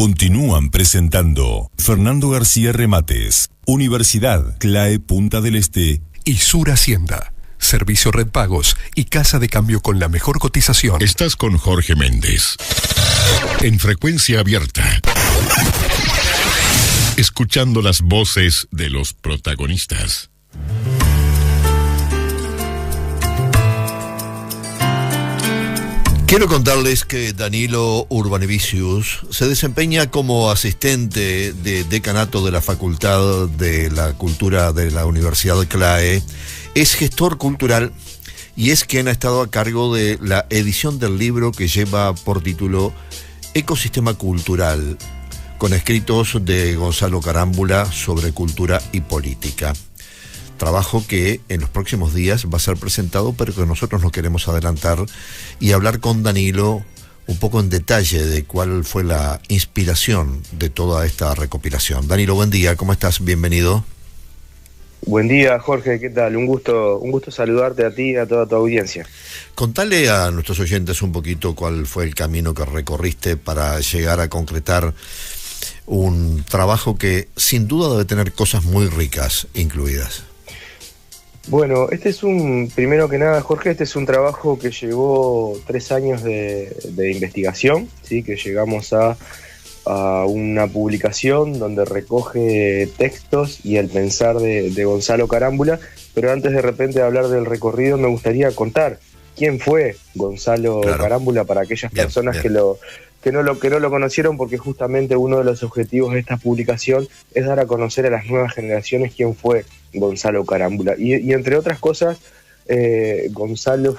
Continúan presentando Fernando García Remates, Universidad CLAE Punta del Este y Sur Hacienda. Servicio Red Pagos y Casa de Cambio con la mejor cotización. Estás con Jorge Méndez en Frecuencia Abierta, escuchando las voces de los protagonistas. Quiero contarles que Danilo Urbanevicius se desempeña como asistente de decanato de la Facultad de la Cultura de la Universidad CLAE, es gestor cultural y es quien ha estado a cargo de la edición del libro que lleva por título Ecosistema Cultural, con escritos de Gonzalo Carámbula sobre cultura y política. Trabajo que en los próximos días va a ser presentado, pero que nosotros no queremos adelantar y hablar con Danilo un poco en detalle de cuál fue la inspiración de toda esta recopilación. Danilo, buen día, ¿cómo estás? Bienvenido. Buen día, Jorge, ¿qué tal? Un gusto saludarte a ti y a toda tu audiencia. Contale a nuestros oyentes un poquito cuál fue el camino que recorriste para llegar a concretar un trabajo que sin duda debe tener cosas muy ricas incluidas. Bueno, primero que nada, Jorge, este es un trabajo que llevó 3 años de investigación, ¿sí? Que llegamos a una publicación donde recoge textos y el pensar de Gonzalo Carámbula, pero antes de repente hablar del recorrido me gustaría contar quién fue Gonzalo Carámbula para aquellas personas que no lo conocieron, porque justamente uno de los objetivos de esta publicación es dar a conocer a las nuevas generaciones quién fue Gonzalo Carámbula. Y entre otras cosas, Gonzalo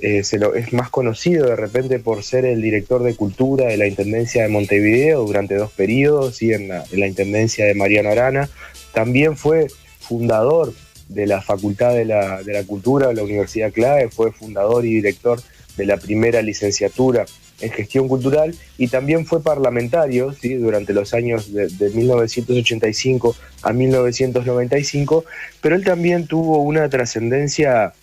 es más conocido de repente por ser el director de cultura de la Intendencia de Montevideo durante 2 periodos, y en la Intendencia de Mariano Arana. También fue fundador de la Facultad de la Cultura de la Universidad CLAE, fue fundador y director de la primera licenciatura en Gestión Cultural, y también fue parlamentario, ¿sí? Durante los años de 1985 a 1995, pero él también tuvo una trascendencia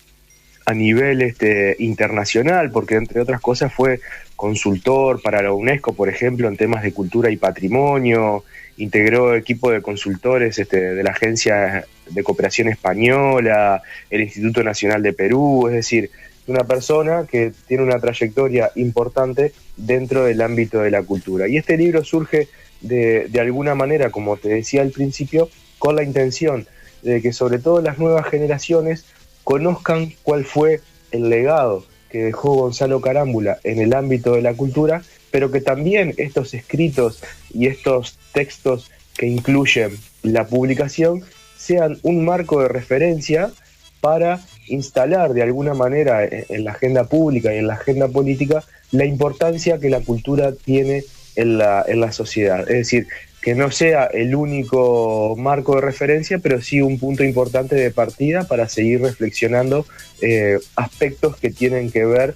a nivel internacional, porque entre otras cosas fue consultor para la UNESCO, por ejemplo, en temas de cultura y patrimonio, integró equipo de consultores de la Agencia de Cooperación Española, el Instituto Nacional de Perú, es decir, una persona que tiene una trayectoria importante dentro del ámbito de la cultura. Y este libro surge de alguna manera, como te decía al principio, con la intención de que sobre todo las nuevas generaciones conozcan cuál fue el legado que dejó Gonzalo Carámbula en el ámbito de la cultura, pero que también estos escritos y estos textos que incluyen la publicación sean un marco de referencia para instalar de alguna manera en la agenda pública y en la agenda política la importancia que la cultura tiene en la sociedad. Es decir, que no sea el único marco de referencia, pero sí un punto importante de partida para seguir reflexionando aspectos que tienen que ver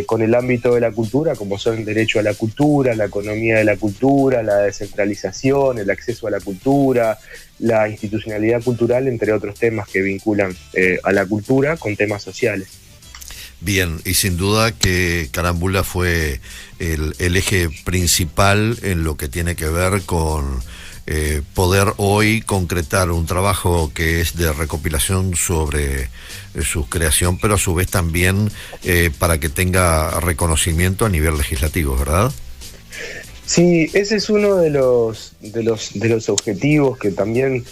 con el ámbito de la cultura, como son el derecho a la cultura, la economía de la cultura, la descentralización, el acceso a la cultura, la institucionalidad cultural, entre otros temas que vinculan a la cultura con temas sociales. Bien, y sin duda que Carámbula fue el eje principal en lo que tiene que ver con poder hoy concretar un trabajo que es de recopilación sobre su creación, pero a su vez también para que tenga reconocimiento a nivel legislativo, ¿verdad? Sí, ese es uno de los objetivos que también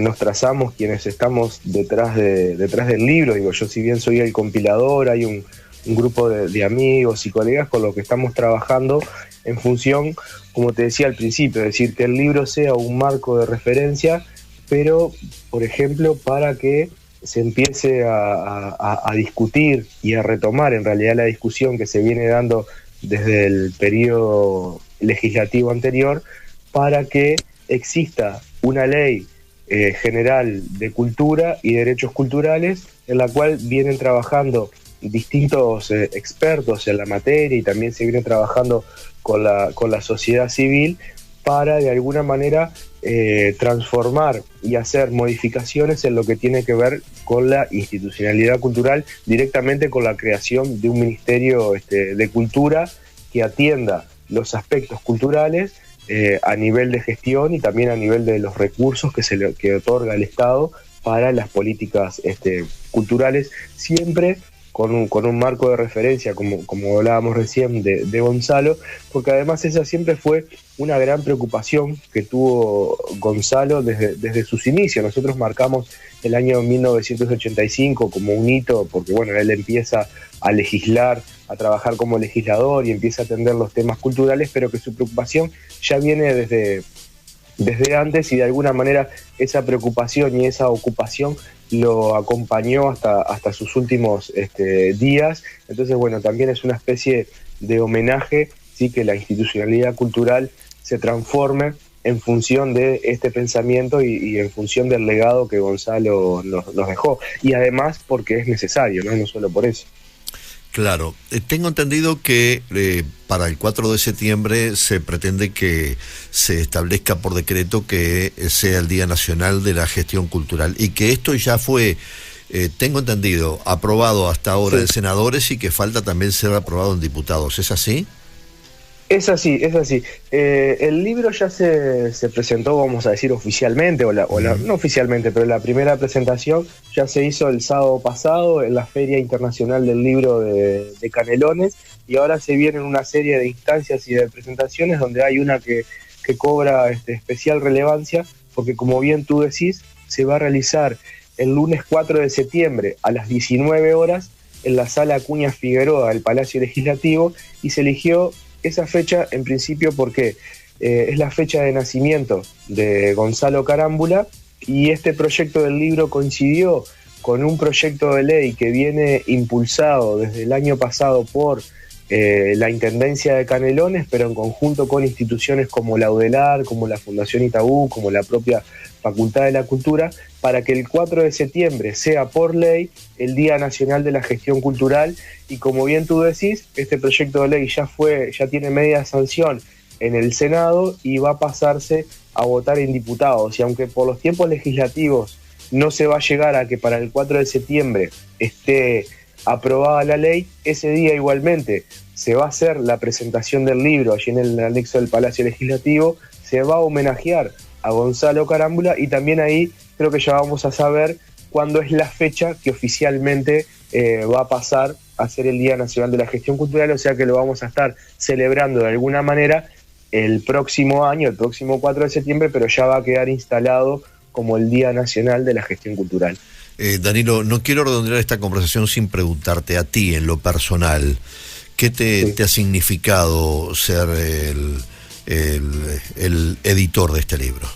nos trazamos quienes estamos detrás del libro. Digo, yo si bien soy el compilador, hay un grupo de amigos y colegas con los que estamos trabajando en función, como te decía al principio, es decir, que el libro sea un marco de referencia, pero, por ejemplo, para que se empiece a discutir y a retomar en realidad la discusión que se viene dando desde el periodo legislativo anterior, para que exista una ley general de cultura y derechos culturales en la cual vienen trabajando distintos expertos en la materia, y también se viene trabajando con la sociedad civil para de alguna manera transformar y hacer modificaciones en lo que tiene que ver con la institucionalidad cultural, directamente con la creación de un ministerio de cultura que atienda los aspectos culturales a nivel de gestión y también a nivel de los recursos que otorga el Estado para las políticas culturales, siempre con un marco de referencia, como hablábamos recién de Gonzalo, porque además esa siempre fue una gran preocupación que tuvo Gonzalo desde sus inicios. Nosotros marcamos el año 1985 como un hito, porque bueno, él empieza a legislar, a trabajar como legislador y empieza a atender los temas culturales, pero que su preocupación ya viene desde antes, y de alguna manera esa preocupación y esa ocupación lo acompañó hasta sus últimos días. Entonces, bueno, también es una especie de homenaje, sí, que la institucionalidad cultural se transforme en función de este pensamiento y en función del legado que Gonzalo nos dejó. Y además porque es necesario, no solo por eso. Claro, tengo entendido que para el 4 de septiembre se pretende que se establezca por decreto que sea el Día Nacional de la Gestión Cultural, y que esto ya fue, tengo entendido, aprobado hasta ahora en senadores y que falta también ser aprobado en diputados. ¿Es así? Es así. El libro ya se presentó, vamos a decir, oficialmente, no oficialmente, pero la primera presentación ya se hizo el sábado pasado en la Feria Internacional del Libro de Canelones, y ahora se vienen una serie de instancias y de presentaciones donde hay una que cobra especial relevancia, porque como bien tú decís, se va a realizar el lunes 4 de septiembre a las 19 horas en la Sala Acuña Figueroa del Palacio Legislativo, y se eligió esa fecha en principio porque es la fecha de nacimiento de Gonzalo Carámbula, y este proyecto del libro coincidió con un proyecto de ley que viene impulsado desde el año pasado por la Intendencia de Canelones, pero en conjunto con instituciones como la UDELAR, como la Fundación Itaú, como la propia Facultad de la Cultura, para que el 4 de septiembre sea por ley el Día Nacional de la Gestión Cultural. Y como bien tú decís, este proyecto de ley ya tiene media sanción en el Senado y va a pasarse a votar en diputados. Y aunque por los tiempos legislativos no se va a llegar a que para el 4 de septiembre esté aprobada la ley, ese día igualmente se va a hacer la presentación del libro allí en el anexo del Palacio Legislativo, se va a homenajear a Gonzalo Carámbula, y también ahí creo que ya vamos a saber cuándo es la fecha que oficialmente va a pasar a ser el Día Nacional de la Gestión Cultural, o sea que lo vamos a estar celebrando de alguna manera el próximo año, el próximo 4 de septiembre, pero ya va a quedar instalado como el Día Nacional de la Gestión Cultural. Danilo, no quiero redondear esta conversación sin preguntarte a ti en lo personal, ¿qué te ha significado ser el editor de este libro?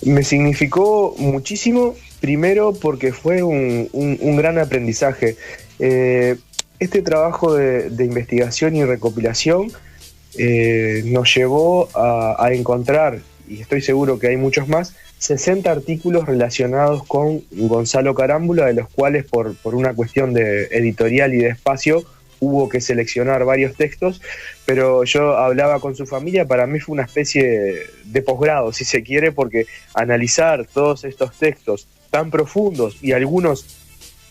Me significó muchísimo, primero porque fue un gran aprendizaje. Este trabajo de investigación y recopilación nos llevó a encontrar, y estoy seguro que hay muchos más, 60 artículos relacionados con Gonzalo Carámbula, de los cuales por una cuestión de editorial y de espacio hubo que seleccionar varios textos, pero yo hablaba con su familia, para mí fue una especie de posgrado, si se quiere, porque analizar todos estos textos tan profundos y algunos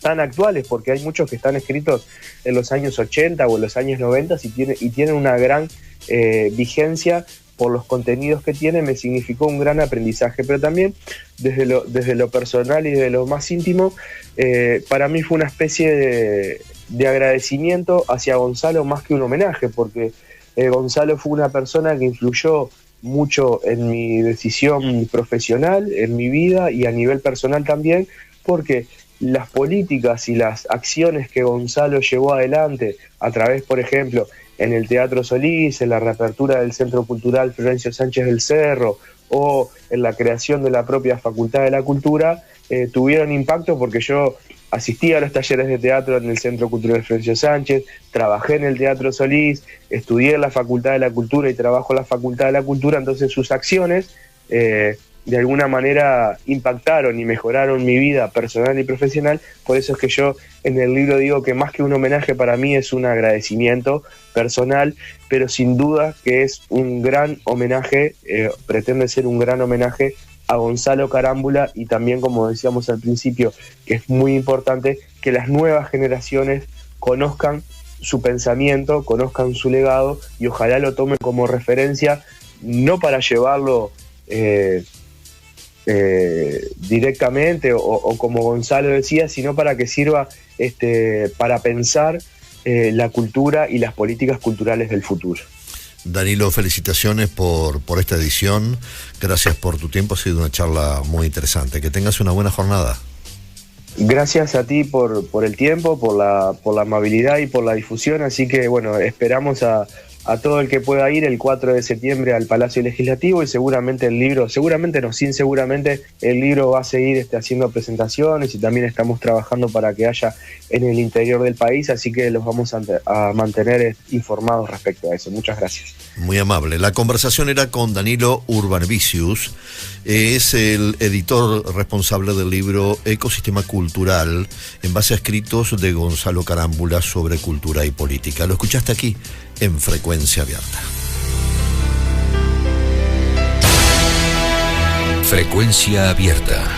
tan actuales, porque hay muchos que están escritos en los años 80 o en los años 90 y tienen una gran vigencia por los contenidos que tiene, me significó un gran aprendizaje, pero también desde lo personal y de lo más íntimo, para mí fue una especie de agradecimiento hacia Gonzalo más que un homenaje, porque Gonzalo fue una persona que influyó mucho en mi decisión profesional, en mi vida y a nivel personal también, porque las políticas y las acciones que Gonzalo llevó adelante a través, por ejemplo, en el Teatro Solís, en la reapertura del Centro Cultural Florencio Sánchez del Cerro o en la creación de la propia Facultad de la Cultura, tuvieron impacto porque yo asistí a los talleres de teatro en el Centro Cultural Florencio Sánchez, trabajé en el Teatro Solís, estudié en la Facultad de la Cultura y trabajo en la Facultad de la Cultura, entonces sus acciones de alguna manera impactaron y mejoraron mi vida personal y profesional. Por eso es que yo en el libro digo que más que un homenaje para mí es un agradecimiento personal, pero sin duda que es un gran homenaje, pretende ser un gran homenaje a Gonzalo Carámbula, y también, como decíamos al principio, que es muy importante que las nuevas generaciones conozcan su pensamiento, conozcan su legado y ojalá lo tomen como referencia, no para llevarlo directamente o como Gonzalo decía, sino para que sirva para pensar la cultura y las políticas culturales del futuro. Danilo, felicitaciones por esta edición, gracias por tu tiempo, ha sido una charla muy interesante, que tengas una buena jornada. Gracias a ti por el tiempo, por la amabilidad y por la difusión, así que bueno, esperamos a todo el que pueda ir el 4 de septiembre al Palacio Legislativo y seguramente el libro va a seguir haciendo presentaciones y también estamos trabajando para que haya en el interior del país, así que los vamos a mantener informados respecto a eso. Muchas gracias. Muy amable. La conversación era con Danilo Urbanevicius, es el editor responsable del libro Ecosistema Cultural, en base a escritos de Gonzalo Carámbula sobre cultura y política. Lo escuchaste aquí en Frecuencia Abierta. Frecuencia Abierta.